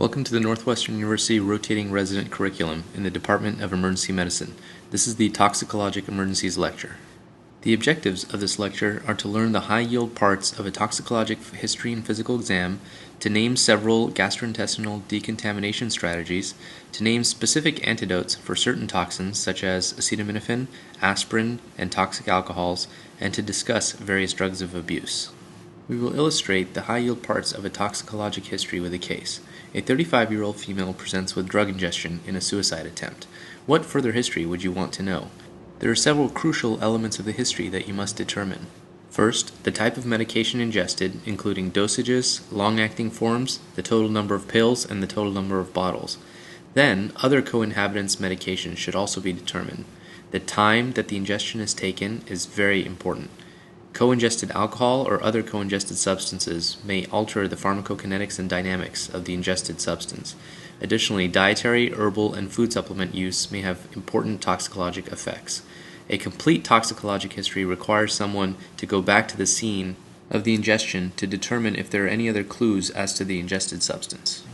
Welcome to the Northwestern University Rotating Resident Curriculum in the Department of Emergency Medicine. This is the Toxicologic Emergencies lecture. The objectives of this lecture are to learn the high-yield parts of a toxicologic history and physical exam, to name several gastrointestinal decontamination strategies, to name specific antidotes for certain toxins such as acetaminophen, aspirin, and toxic alcohols, and to discuss various drugs of abuse. We will illustrate the high-yield parts of a toxicologic history with a case. A 35-year-old female presents with drug ingestion in a suicide attempt. What further history would you want to know? There are several crucial elements of the history that you must determine. First, the type of medication ingested, including dosages, long-acting forms, the total number of pills, and the total number of bottles. Then, other co-inhabitants' medications should also be determined. The time that the ingestion is taken is very important. Co-ingested alcohol or other co-ingested substances may alter the pharmacokinetics and dynamics of the ingested substance. Additionally, dietary, herbal, and food supplement use may have important toxicologic effects. A complete toxicologic history requires someone to go back to the scene of the ingestion to determine if there are any other clues as to the ingested substance.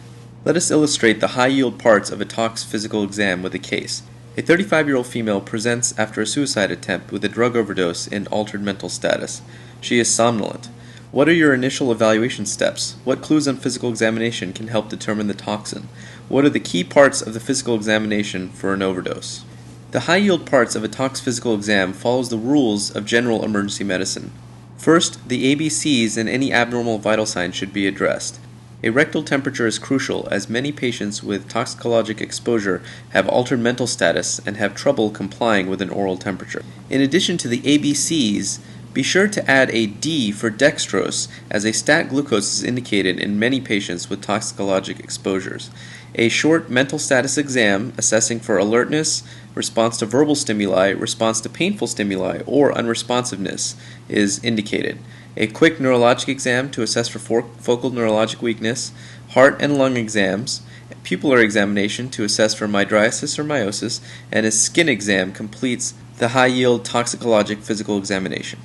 Let us illustrate the high-yield parts of a tox physical exam with a case. A 35-year-old female presents after a suicide attempt with a drug overdose in altered mental status. She is somnolent. What are your initial evaluation steps? What clues on physical examination can help determine the toxin? What are the key parts of the physical examination for an overdose? The high-yield parts of a tox physical exam follows the rules of general emergency medicine. First, the ABCs and any abnormal vital signs should be addressed. A rectal temperature is crucial as many patients with toxicologic exposure have altered mental status and have trouble complying with an oral temperature. In addition to the ABCs, be sure to add a D for dextrose, as a stat glucose is indicated in many patients with toxicologic exposures. A short mental status exam assessing for alertness, response to verbal stimuli, response to painful stimuli, or unresponsiveness is indicated. A quick neurologic exam to assess for focal neurologic weakness, heart and lung exams, pupillar examination to assess for mydriasis or meiosis, and a skin exam completes the high-yield toxicologic physical examination.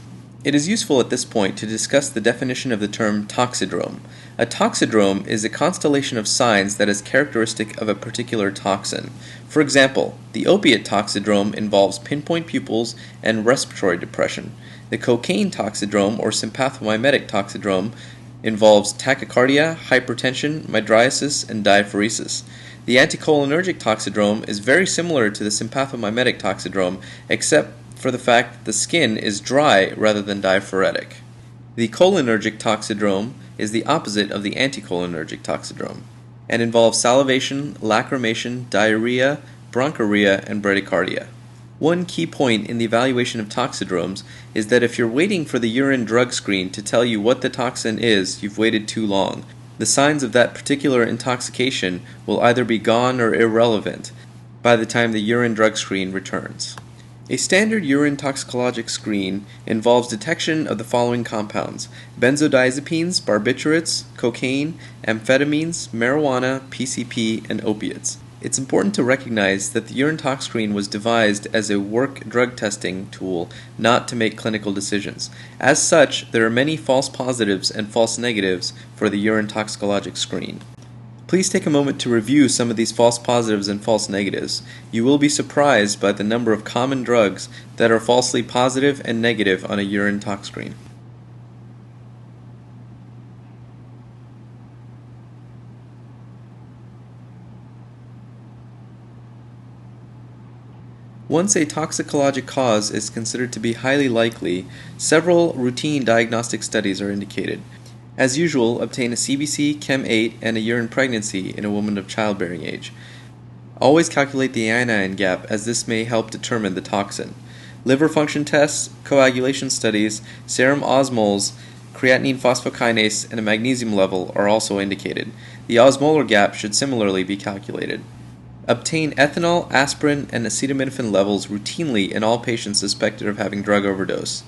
It is useful at this point to discuss the definition of the term toxidrome. A toxidrome is a constellation of signs that is characteristic of a particular toxin. For example, the opiate toxidrome involves pinpoint pupils and respiratory depression. The cocaine toxidrome or sympathomimetic toxidrome involves tachycardia, hypertension, mydriasis, and diaphoresis. The anticholinergic toxidrome is very similar to the sympathomimetic toxidrome, except for the fact that the skin is dry rather than diaphoretic. The cholinergic toxidrome is the opposite of the anticholinergic toxidrome and involves salivation, lacrimation, diarrhea, bronchorrhea, and bradycardia. One key point in the evaluation of toxidromes is that if you're waiting for the urine drug screen to tell you what the toxin is, you've waited too long. The signs of that particular intoxication will either be gone or irrelevant by the time the urine drug screen returns. A standard urine toxicologic screen involves detection of the following compounds: benzodiazepines, barbiturates, cocaine, amphetamines, marijuana, PCP, and opiates. It's important to recognize that the urine tox screen was devised as a work drug testing tool, not to make clinical decisions. As such, there are many false positives and false negatives for the urine toxicologic screen. Please take a moment to review some of these false positives and false negatives. You will be surprised by the number of common drugs that are falsely positive and negative on a urine tox screen. Once a toxicologic cause is considered to be highly likely, several routine diagnostic studies are indicated. As usual, obtain a CBC, Chem8, and a urine pregnancy in a woman of childbearing age. Always calculate the anion gap, as this may help determine the toxin. Liver function tests, coagulation studies, serum osmoles, creatinine phosphokinase, and a magnesium level are also indicated. The osmolar gap should similarly be calculated. Obtain ethanol, aspirin, and acetaminophen levels routinely in all patients suspected of having drug overdose.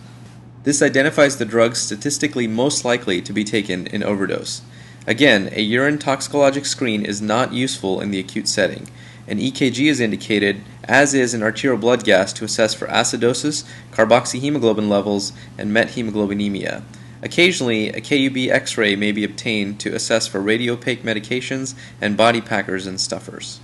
This identifies the drugs statistically most likely to be taken in overdose. Again, a urine toxicologic screen is not useful in the acute setting. An EKG is indicated, as is an arterial blood gas to assess for acidosis, carboxyhemoglobin levels, and methemoglobinemia. Occasionally, a KUB X-ray may be obtained to assess for radiopaque medications and body packers and stuffers.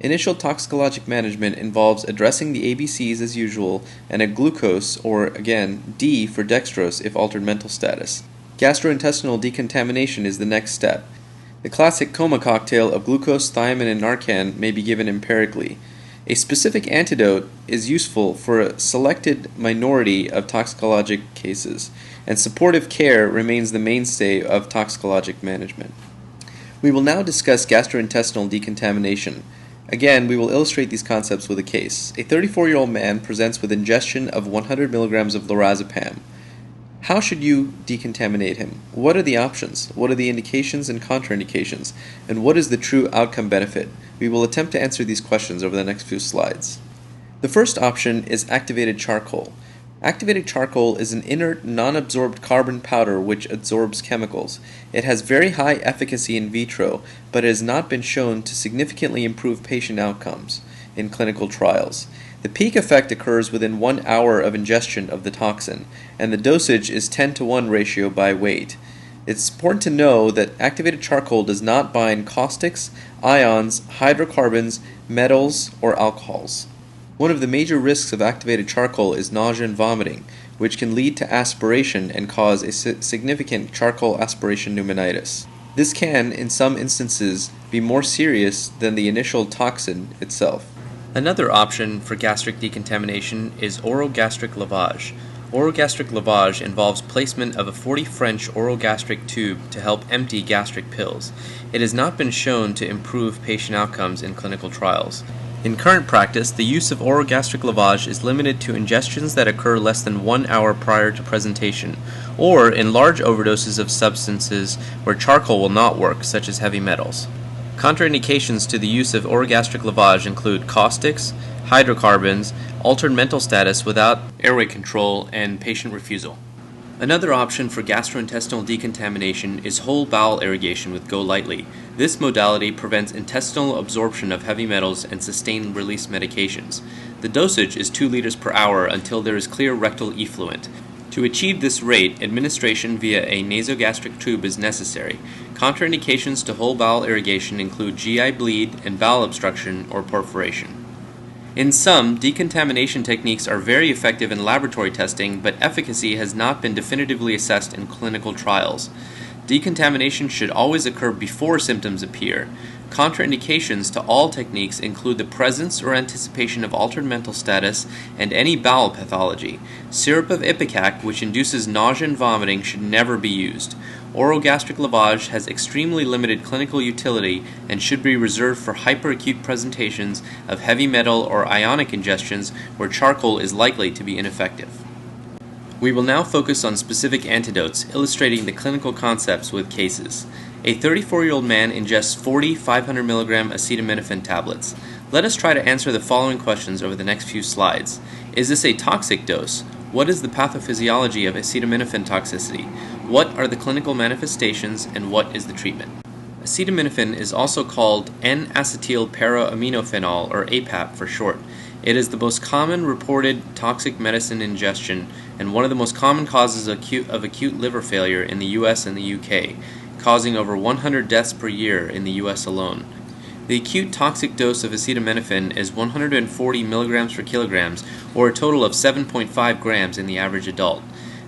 Initial toxicologic management involves addressing the ABCs as usual and a glucose, or again, D for dextrose if altered mental status. Gastrointestinal decontamination is the next step. The classic coma cocktail of glucose, thiamine, and Narcan may be given empirically. A specific antidote is useful for a selected minority of toxicologic cases, and supportive care remains the mainstay of toxicologic management. We will now discuss gastrointestinal decontamination. Again, we will illustrate these concepts with a case. A 34-year-old man presents with ingestion of 100 milligrams of lorazepam. How should you decontaminate him? What are the options? What are the indications and contraindications? And what is the true outcome benefit? We will attempt to answer these questions over the next few slides. The first option is activated charcoal. Activated charcoal is an inert, non-absorbed carbon powder which absorbs chemicals. It has very high efficacy in vitro, but it has not been shown to significantly improve patient outcomes in clinical trials. The peak effect occurs within 1 hour of ingestion of the toxin, and the dosage is 10-to-1 ratio by weight. It's important to know that activated charcoal does not bind caustics, ions, hydrocarbons, metals, or alcohols. One of the major risks of activated charcoal is nausea and vomiting, which can lead to aspiration and cause a significant charcoal aspiration pneumonitis. This can, in some instances, be more serious than the initial toxin itself. Another option for gastric decontamination is orogastric lavage. Orogastric lavage involves placement of a 40 French orogastric tube to help empty gastric pills. It has not been shown to improve patient outcomes in clinical trials. In current practice, the use of orogastric lavage is limited to ingestions that occur less than 1 hour prior to presentation, or in large overdoses of substances where charcoal will not work, such as heavy metals. Contraindications to the use of orogastric lavage include caustics, hydrocarbons, altered mental status without airway control, and patient refusal. Another option for gastrointestinal decontamination is whole bowel irrigation with Go Lightly. This modality prevents intestinal absorption of heavy metals and sustained release medications. The dosage is 2 liters per hour until there is clear rectal effluent. To achieve this rate, administration via a nasogastric tube is necessary. Contraindications to whole bowel irrigation include GI bleed and bowel obstruction or perforation. In sum, decontamination techniques are very effective in laboratory testing, but efficacy has not been definitively assessed in clinical trials. Decontamination should always occur before symptoms appear. Contraindications to all techniques include the presence or anticipation of altered mental status and any bowel pathology. Syrup of ipecac, which induces nausea and vomiting, should never be used. Orogastric lavage has extremely limited clinical utility and should be reserved for hyperacute presentations of heavy metal or ionic ingestions where charcoal is likely to be ineffective. We will now focus on specific antidotes, illustrating the clinical concepts with cases. A 34-year-old man ingests 40 500 mg acetaminophen tablets. Let us try to answer the following questions over the next few slides. Is this a toxic dose? What is the pathophysiology of acetaminophen toxicity? What are the clinical manifestations, and what is the treatment? Acetaminophen is also called N-acetyl para-aminophenol, or APAP for short. It is the most common reported toxic medicine ingestion and one of the most common causes of acute liver failure in the US and the UK, causing over 100 deaths per year in the US alone. The acute toxic dose of acetaminophen is 140 milligrams per kilograms, or a total of 7.5 grams in the average adult.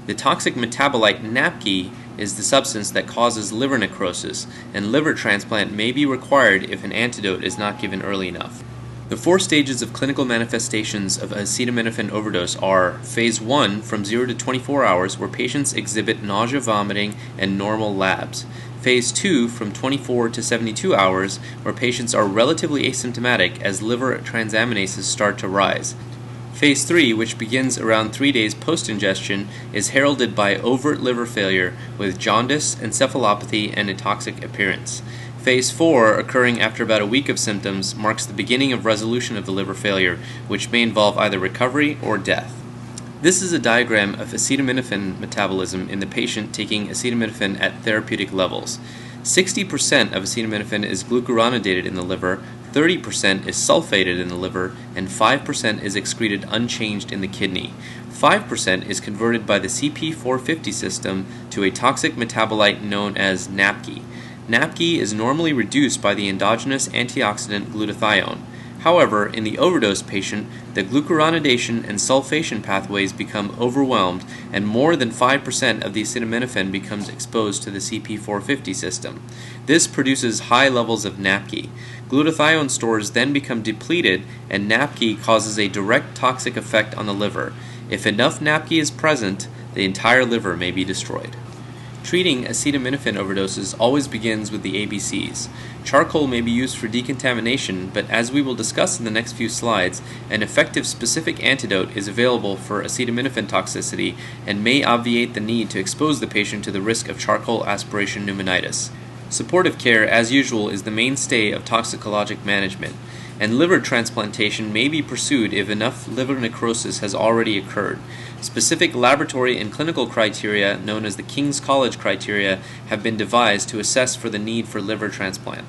The toxic metabolite NAPQI is the substance that causes liver necrosis, and liver transplant may be required if an antidote is not given early enough. The 4 stages of clinical manifestations of acetaminophen overdose are Phase 1 from 0 to 24 hours, where patients exhibit nausea, vomiting, and normal labs. Phase 2 from 24 to 72 hours, where patients are relatively asymptomatic as liver transaminases start to rise. Phase 3, which begins around 3 days post-ingestion, is heralded by overt liver failure with jaundice, encephalopathy, and a toxic appearance. Phase 4, occurring after about a week of symptoms, marks the beginning of resolution of the liver failure, which may involve either recovery or death. This is a diagram of acetaminophen metabolism in the patient taking acetaminophen at therapeutic levels. 60% of acetaminophen is glucuronidated in the liver, 30% is sulfated in the liver, and 5% is excreted unchanged in the kidney. 5% is converted by the CP450 system to a toxic metabolite known as NAPG. NAPG is normally reduced by the endogenous antioxidant glutathione. However, in the overdose patient, the glucuronidation and sulfation pathways become overwhelmed, and more than 5% of the acetaminophen becomes exposed to the CP450 system. This produces high levels of NAPG. Glutathione stores then become depleted, and NAPG causes a direct toxic effect on the liver. If enough NAPG is present, the entire liver may be destroyed. Treating acetaminophen overdoses always begins with the ABCs. Charcoal may be used for decontamination, but as we will discuss in the next few slides, an effective specific antidote is available for acetaminophen toxicity and may obviate the need to expose the patient to the risk of charcoal aspiration pneumonitis. Supportive care, as usual, is the mainstay of toxicologic management, and liver transplantation may be pursued if enough liver necrosis has already occurred. Specific laboratory and clinical criteria, known as the King's College criteria, have been devised to assess for the need for liver transplant.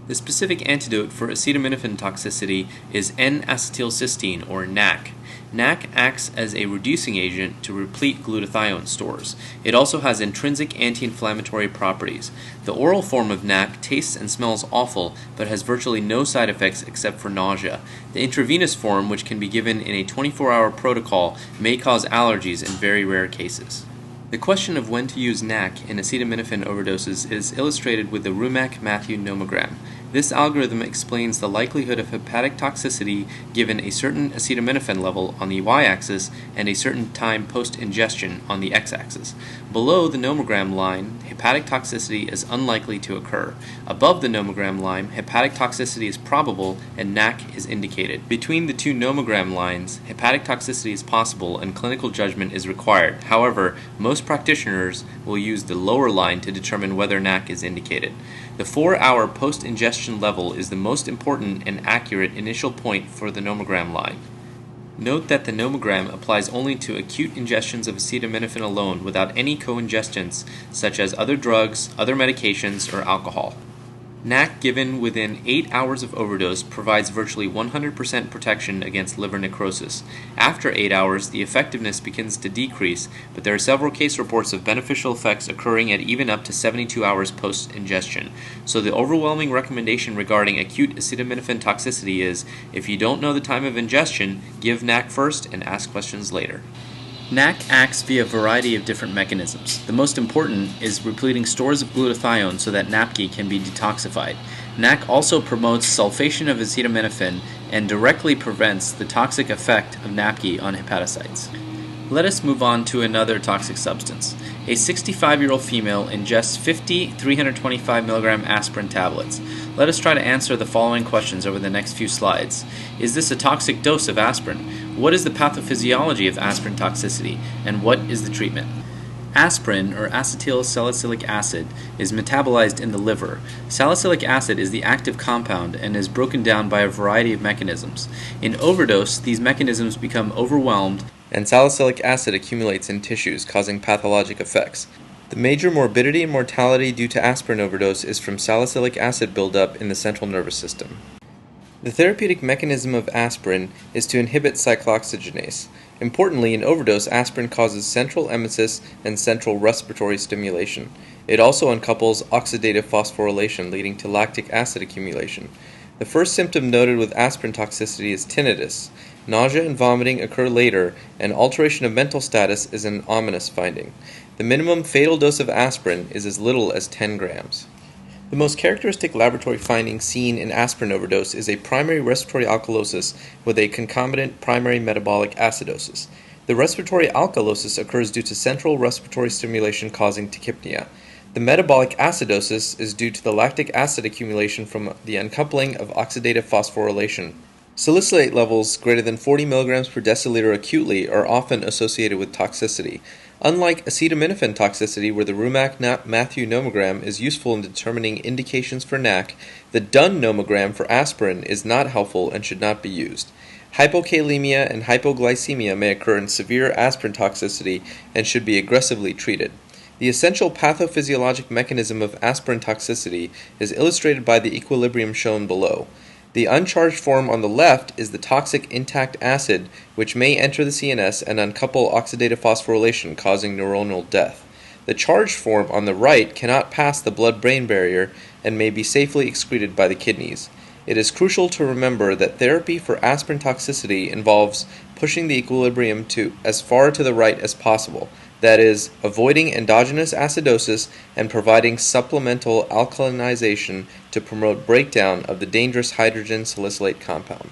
The specific antidote for acetaminophen toxicity is N-acetylcysteine, or NAC. NAC acts as a reducing agent to replete glutathione stores. It also has intrinsic anti-inflammatory properties. The oral form of NAC tastes and smells awful, but has virtually no side effects except for nausea. The intravenous form, which can be given in a 24-hour protocol, may cause allergies in very rare cases. The question of when to use NAC in acetaminophen overdoses is illustrated with the Rumack Matthew nomogram. This algorithm explains the likelihood of hepatic toxicity given a certain acetaminophen level on the y-axis and a certain time post-ingestion on the x-axis. Below the nomogram line, hepatic toxicity is unlikely to occur. Above the nomogram line, hepatic toxicity is probable and NAC is indicated. Between the two nomogram lines, hepatic toxicity is possible and clinical judgment is required. However, most practitioners will use the lower line to determine whether NAC is indicated. The 4-hour post-ingestion level is the most important and accurate initial point for the nomogram line. Note that the nomogram applies only to acute ingestions of acetaminophen alone without any co-ingestants such as other drugs, other medications, or alcohol. NAC given within 8 hours of overdose provides virtually 100% protection against liver necrosis. After 8 hours, the effectiveness begins to decrease, but there are several case reports of beneficial effects occurring at even up to 72 hours post-ingestion. So the overwhelming recommendation regarding acute acetaminophen toxicity is, if you don't know the time of ingestion, give NAC first and ask questions later. NAC acts via a variety of different mechanisms. The most important is repleting stores of glutathione so that NAPG can be detoxified. NAC also promotes sulfation of acetaminophen and directly prevents the toxic effect of NAPG on hepatocytes. Let us move on to another toxic substance. A 65-year-old female ingests 50 325 mg aspirin tablets. Let us try to answer the following questions over the next few slides. Is this a toxic dose of aspirin? What is the pathophysiology of aspirin toxicity, and what is the treatment? Aspirin, or acetyl salicylic acid, is metabolized in the liver. Salicylic acid is the active compound and is broken down by a variety of mechanisms. In overdose, these mechanisms become overwhelmed, and salicylic acid accumulates in tissues, causing pathologic effects. The major morbidity and mortality due to aspirin overdose is from salicylic acid buildup in the central nervous system. The therapeutic mechanism of aspirin is to inhibit cyclooxygenase. Importantly, in overdose, aspirin causes central emesis and central respiratory stimulation. It also uncouples oxidative phosphorylation, leading to lactic acid accumulation. The first symptom noted with aspirin toxicity is tinnitus. Nausea and vomiting occur later, and alteration of mental status is an ominous finding. The minimum fatal dose of aspirin is as little as 10 grams. The most characteristic laboratory finding seen in aspirin overdose is a primary respiratory alkalosis with a concomitant primary metabolic acidosis. The respiratory alkalosis occurs due to central respiratory stimulation causing tachypnea. The metabolic acidosis is due to the lactic acid accumulation from the uncoupling of oxidative phosphorylation. Salicylate levels greater than 40 mg per deciliter acutely are often associated with toxicity. Unlike acetaminophen toxicity, where the Rumack Matthew nomogram is useful in determining indications for NAC, the Dunn nomogram for aspirin is not helpful and should not be used. Hypokalemia and hypoglycemia may occur in severe aspirin toxicity and should be aggressively treated. The essential pathophysiologic mechanism of aspirin toxicity is illustrated by the equilibrium shown below. The uncharged form on the left is the toxic intact acid, which may enter the CNS and uncouple oxidative phosphorylation, causing neuronal death. The charged form on the right cannot pass the blood-brain barrier and may be safely excreted by the kidneys. It is crucial to remember that therapy for aspirin toxicity involves pushing the equilibrium to as far to the right as possible, that is, avoiding endogenous acidosis and providing supplemental alkalinization to promote breakdown of the dangerous hydrogen salicylate compound.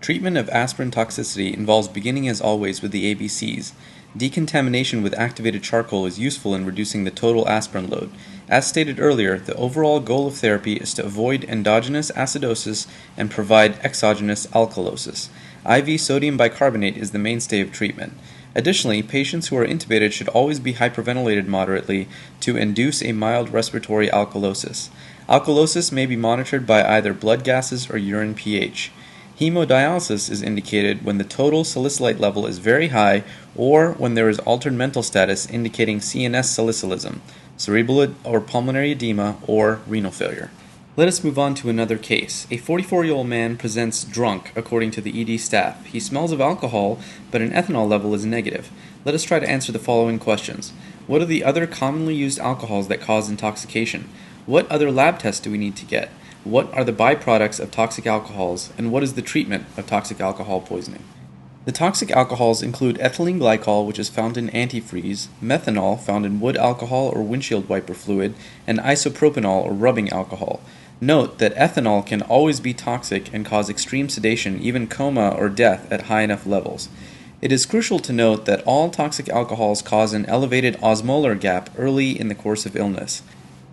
Treatment of aspirin toxicity involves beginning as always with the ABCs. Decontamination with activated charcoal is useful in reducing the total aspirin load. As stated earlier, the overall goal of therapy is to avoid endogenous acidosis and provide exogenous alkalosis. IV sodium bicarbonate is the mainstay of treatment. Additionally, patients who are intubated should always be hyperventilated moderately to induce a mild respiratory alkalosis. Alkalosis may be monitored by either blood gases or urine pH. Hemodialysis is indicated when the total salicylate level is very high or when there is altered mental status indicating CNS salicylism, cerebral or pulmonary edema, or renal failure. Let us move on to another case. A 44-year-old man presents drunk, according to the ED staff. He smells of alcohol, but an ethanol level is negative. Let us try to answer the following questions. What are the other commonly used alcohols that cause intoxication? What other lab tests do we need to get? What are the byproducts of toxic alcohols, and what is the treatment of toxic alcohol poisoning? The toxic alcohols include ethylene glycol, which is found in antifreeze, methanol, found in wood alcohol or windshield wiper fluid, and isopropanol or rubbing alcohol. Note that ethanol can always be toxic and cause extreme sedation, even coma or death at high enough levels. It is crucial to note that all toxic alcohols cause an elevated osmolar gap early in the course of illness.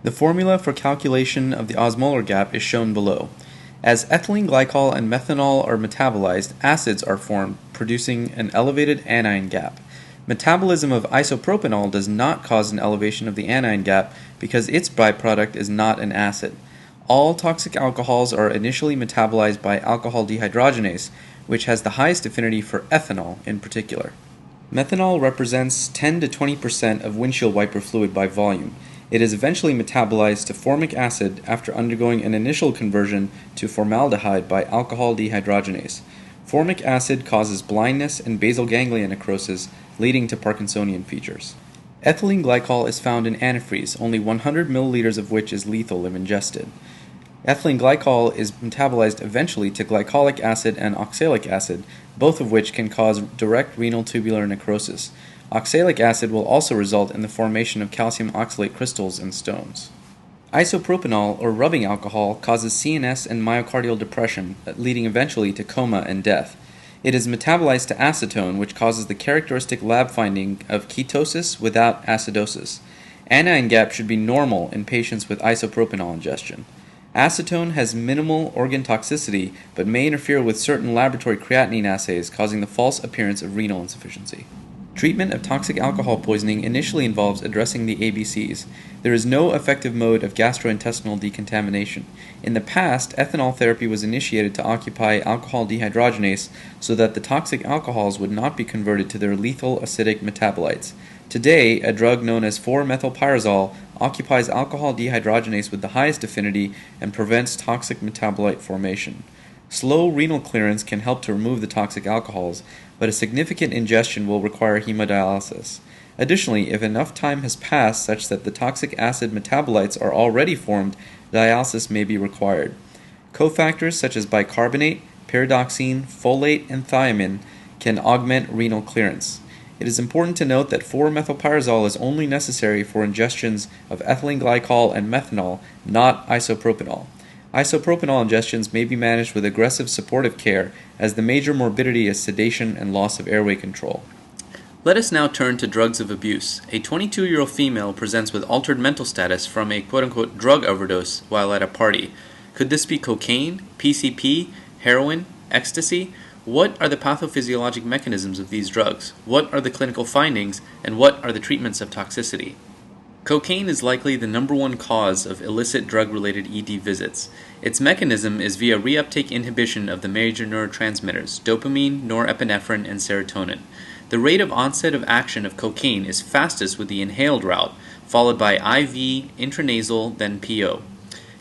The formula for calculation of the osmolar gap is shown below. As ethylene glycol and methanol are metabolized, acids are formed, producing an elevated anion gap. Metabolism of isopropanol does not cause an elevation of the anion gap because its byproduct is not an acid. All toxic alcohols are initially metabolized by alcohol dehydrogenase, which has the highest affinity for ethanol in particular. Methanol represents 10 to 20% of windshield wiper fluid by volume. It is eventually metabolized to formic acid after undergoing an initial conversion to formaldehyde by alcohol dehydrogenase. Formic acid causes blindness and basal ganglia necrosis, leading to Parkinsonian features. Ethylene glycol is found in antifreeze, only 100 milliliters of which is lethal if ingested. Ethylene glycol is metabolized eventually to glycolic acid and oxalic acid, both of which can cause direct renal tubular necrosis. Oxalic acid will also result in the formation of calcium oxalate crystals and stones. Isopropanol, or rubbing alcohol, causes CNS and myocardial depression, leading eventually to coma and death. It is metabolized to acetone, which causes the characteristic lab finding of ketosis without acidosis. Anion gap should be normal in patients with isopropanol ingestion. Acetone has minimal organ toxicity, but may interfere with certain laboratory creatinine assays, causing the false appearance of renal insufficiency. Treatment of toxic alcohol poisoning initially involves addressing the ABCs. There is no effective mode of gastrointestinal decontamination. In the past, ethanol therapy was initiated to occupy alcohol dehydrogenase so that the toxic alcohols would not be converted to their lethal acidic metabolites. Today, a drug known as 4-methylpyrazole occupies alcohol dehydrogenase with the highest affinity and prevents toxic metabolite formation. Slow renal clearance can help to remove the toxic alcohols, but a significant ingestion will require hemodialysis. Additionally, if enough time has passed such that the toxic acid metabolites are already formed, dialysis may be required. Cofactors such as bicarbonate, pyridoxine, folate, and thiamine can augment renal clearance. It is important to note that 4-methylpyrazole is only necessary for ingestions of ethylene glycol and methanol, not isopropanol. Isopropanol ingestions may be managed with aggressive supportive care, as the major morbidity is sedation and loss of airway control. Let us now turn to drugs of abuse. A 22-year-old female presents with altered mental status from a quote-unquote drug overdose while at a party. Could this be cocaine, PCP, heroin, ecstasy? What are the pathophysiologic mechanisms of these drugs? What are the clinical findings, and what are the treatments of toxicity? Cocaine is likely the number one cause of illicit drug-related ED visits. Its mechanism is via reuptake inhibition of the major neurotransmitters, dopamine, norepinephrine, and serotonin. The rate of onset of action of cocaine is fastest with the inhaled route, followed by IV, intranasal, then PO.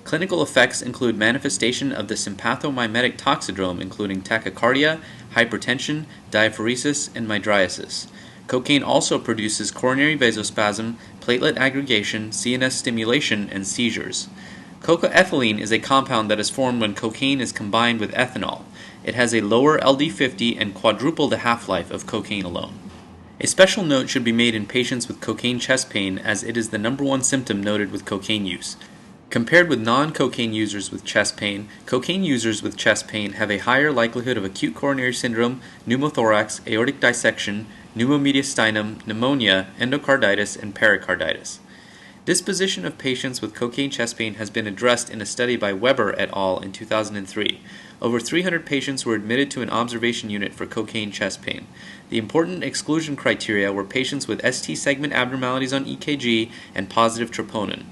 Clinical effects include manifestation of the sympathomimetic toxidrome, including tachycardia, hypertension, diaphoresis, and mydriasis. Cocaine also produces coronary vasospasm, platelet aggregation, CNS stimulation, and seizures. Cocaethylene is a compound that is formed when cocaine is combined with ethanol. It has a lower LD50 and quadruple the half-life of cocaine alone. A special note should be made in patients with cocaine chest pain, as it is the #1 symptom noted with cocaine use. Compared with non-cocaine users with chest pain, cocaine users with chest pain have a higher likelihood of acute coronary syndrome, pneumothorax, aortic dissection, pneumomediastinum, pneumonia, endocarditis, and pericarditis. Disposition of patients with cocaine chest pain has been addressed in a study by Weber et al. In 2003. Over 300 patients were admitted to an observation unit for cocaine chest pain. The important exclusion criteria were patients with ST segment abnormalities on EKG and positive troponin.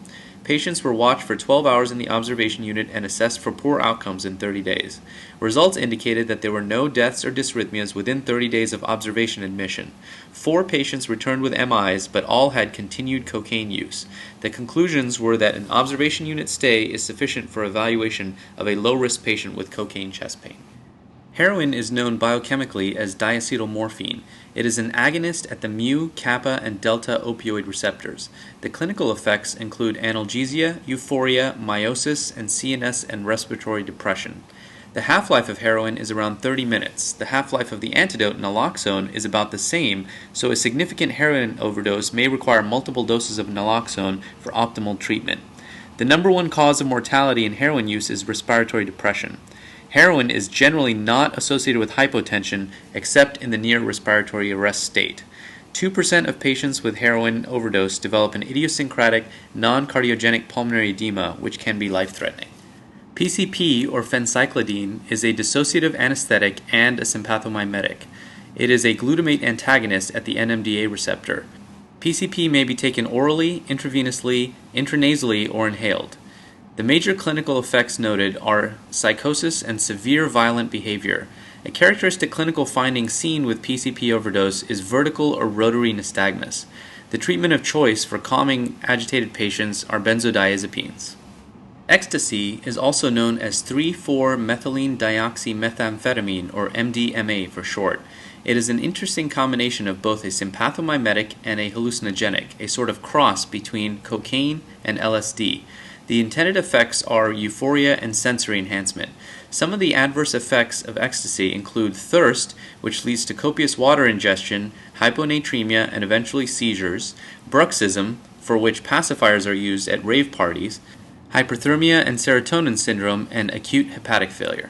Patients were watched for 12 hours in the observation unit and assessed for poor outcomes in 30 days. Results indicated that there were no deaths or dysrhythmias within 30 days of observation admission. 4 patients returned with MIs, but all had continued cocaine use. The conclusions were that an observation unit stay is sufficient for evaluation of a low-risk patient with cocaine chest pain. Heroin is known biochemically as diacetylmorphine. It is an agonist at the mu, kappa, and delta opioid receptors. The clinical effects include analgesia, euphoria, meiosis, and CNS and respiratory depression. The half-life of heroin is around 30 minutes. The half-life of the antidote, naloxone, is about the same, so a significant heroin overdose may require multiple doses of naloxone for optimal treatment. The #1 cause of mortality in heroin use is respiratory depression. Heroin is generally not associated with hypotension except in the near respiratory arrest state. 2% of patients with heroin overdose develop an idiosyncratic non-cardiogenic pulmonary edema, which can be life-threatening. PCP, or Phencyclidine, is a dissociative anesthetic and a sympathomimetic. It is a glutamate antagonist at the NMDA receptor. PCP may be taken orally, intravenously, intranasally, or inhaled. The major clinical effects noted are psychosis and severe violent behavior. A characteristic clinical finding seen with PCP overdose is vertical or rotary nystagmus. The treatment of choice for calming agitated patients are benzodiazepines. Ecstasy is also known as 3,4-methylene dioxymethamphetamine, or MDMA for short. It is an interesting combination of both a sympathomimetic and a hallucinogenic, a sort of cross between cocaine and LSD. The intended effects are euphoria and sensory enhancement. Some of the adverse effects of ecstasy include thirst, which leads to copious water ingestion, hyponatremia, and eventually seizures, bruxism, for which pacifiers are used at rave parties, hyperthermia and serotonin syndrome, and acute hepatic failure.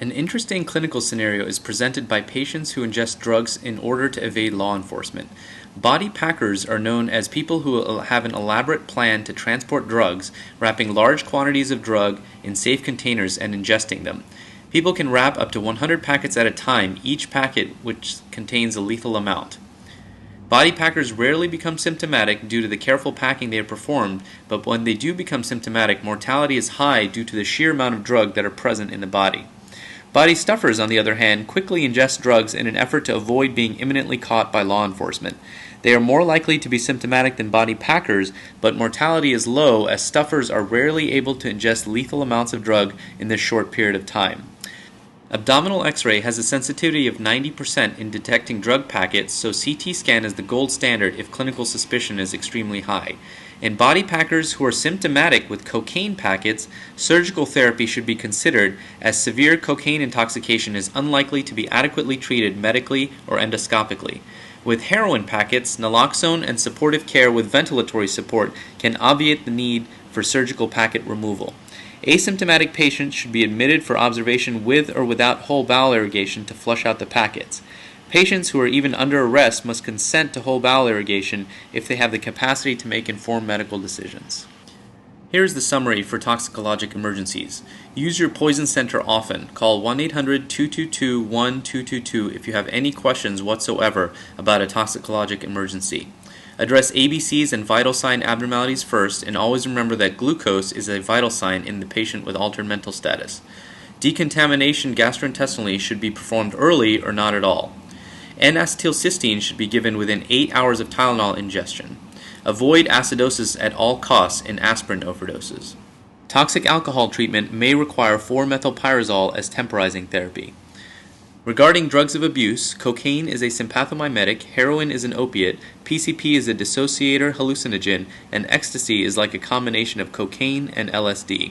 An interesting clinical scenario is presented by patients who ingest drugs in order to evade law enforcement. Body packers are known as people who have an elaborate plan to transport drugs, wrapping large quantities of drug in safe containers and ingesting them. People can wrap up to 100 packets at a time, each packet which contains a lethal amount. Body packers rarely become symptomatic due to the careful packing they have performed, but when they do become symptomatic, mortality is high due to the sheer amount of drug that are present in the body. Body stuffers, on the other hand, quickly ingest drugs in an effort to avoid being imminently caught by law enforcement. They are more likely to be symptomatic than body packers, but mortality is low as stuffers are rarely able to ingest lethal amounts of drug in this short period of time. Abdominal X-ray has a sensitivity of 90% in detecting drug packets, so CT scan is the gold standard if clinical suspicion is extremely high. In body packers who are symptomatic with cocaine packets, surgical therapy should be considered, as severe cocaine intoxication is unlikely to be adequately treated medically or endoscopically. With heroin packets, naloxone and supportive care with ventilatory support can obviate the need for surgical packet removal. Asymptomatic patients should be admitted for observation with or without whole bowel irrigation to flush out the packets. Patients who are even under arrest must consent to whole bowel irrigation if they have the capacity to make informed medical decisions. Here is the summary for toxicologic emergencies. Use your poison center often. Call 1-800-222-1222 if you have any questions whatsoever about a toxicologic emergency. Address ABCs and vital sign abnormalities first, and always remember that glucose is a vital sign in the patient with altered mental status. Decontamination gastrointestinally should be performed early or not at all. N-acetylcysteine should be given within 8 hours of Tylenol ingestion. Avoid acidosis at all costs in aspirin overdoses. Toxic alcohol treatment may require 4-methylpyrazole as temporizing therapy. Regarding drugs of abuse, cocaine is a sympathomimetic, heroin is an opiate, PCP is a dissociator hallucinogen, and ecstasy is like a combination of cocaine and LSD.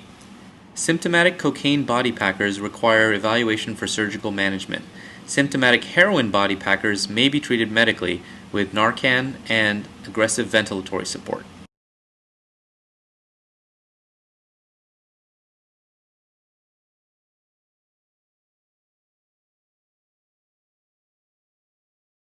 Symptomatic cocaine body packers require evaluation for surgical management. Symptomatic heroin body packers may be treated medically with Narcan and aggressive ventilatory support.